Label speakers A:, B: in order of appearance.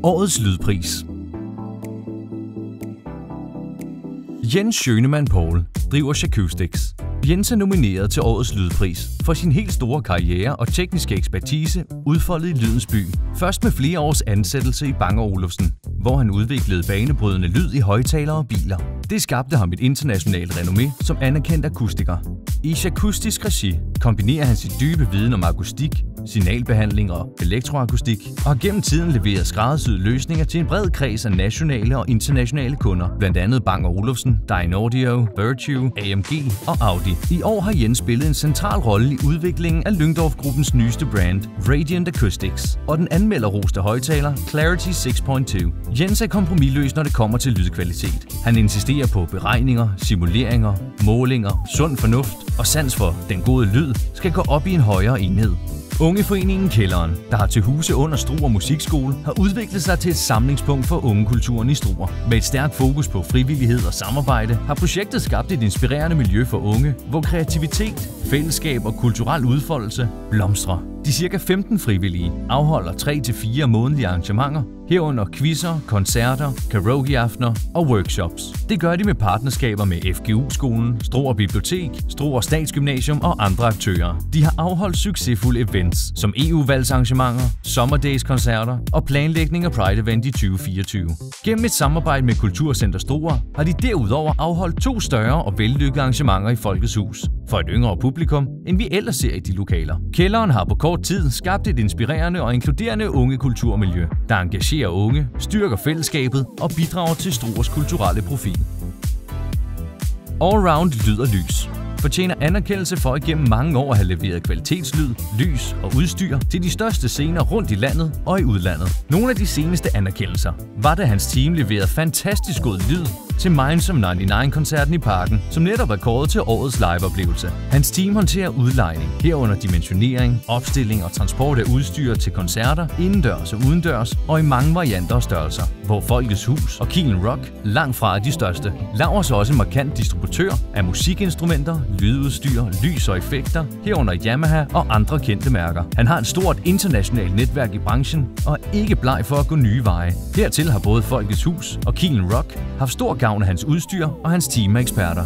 A: Årets lydpris. Jens Schønemann Poul driver Sjakustics. Jens er nomineret til Årets lydpris for sin helt store karriere og tekniske ekspertise udfoldet i lydens by. Først med flere års ansættelse i Bang & Olufsen, hvor han udviklede banebrydende lyd i højttalere og biler. Det skabte ham et internationalt renommé som anerkendt akustiker. I Sjakustisk regi kombinerer han sin dybe viden om akustik, signalbehandling og elektroakustik, og har gennem tiden leveret skræddersyede løsninger til en bred kreds af nationale og internationale kunder, blandt andet Bang & Olufsen, Dynaudio, Virtue, AMG og Audi. I år har Jens spillet en central rolle i udviklingen af Lyngdorf-gruppens nyeste brand, Radiant Acoustics, og den anmelderroste højttaler Clarity 6.2. Jens er kompromisløs, når det kommer til lydkvalitet. Han insisterer på beregninger, simuleringer, målinger, sund fornuft og sans for den gode lyd skal gå op i en højere enhed. Ungeforeningen Kælderen, der har til huse under Struer Musikskole, har udviklet sig til et samlingspunkt for ungekulturen i Struer. Med et stærkt fokus på frivillighed og samarbejde har projektet skabt et inspirerende miljø for unge, hvor kreativitet, fællesskab og kulturel udfoldelse blomstrer. De ca. 15 frivillige afholder 3-4 månedlige arrangementer, herunder quizzer, koncerter, karaokeaftener og workshops. Det gør de med partnerskaber med FGU-skolen, Struer Bibliotek, Struer Statsgymnasium og andre aktører. De har afholdt succesfulde events som EU-valgsarrangementer, Sommerdays-koncerter og planlægning af Pride-event i 2024. Gennem et samarbejde med Kulturcenter Struer har de derudover afholdt 2 større og vellykkede arrangementer i Folkets Hus for et yngre publikum, end vi ellers ser i de lokaler. Kælderen har på kort tid skabt et inspirerende og inkluderende unge kulturmiljø, der engagerer unge, styrker fællesskabet og bidrager til Struers kulturelle profil. Allround Lyd og Lys fortjener anerkendelse for igennem mange år at have leveret kvalitetslyd, lys og udstyr til de største scener rundt i landet og i udlandet. Nogle af de seneste anerkendelser var, da hans team leverede fantastisk god lyd til Minds of 99-koncerten i Parken, som netop er kåret til årets liveoplevelse. Hans team håndterer udlejning, herunder dimensionering, opstilling og transport af udstyr til koncerter, indendørs og udendørs og i mange varianter og størrelser, hvor Folkets Hus og Kielen Rock langt fra er de største. Laurs er også en markant distributør af musikinstrumenter, lydudstyr, lys og effekter, herunder Yamaha og andre kendte mærker. Han har et stort internationalt netværk i branchen og er ikke bleg for at gå nye veje. Hertil har både Folkets Hus og Kielen Rock haft stor gavn af hans udstyr og hans team af eksperter.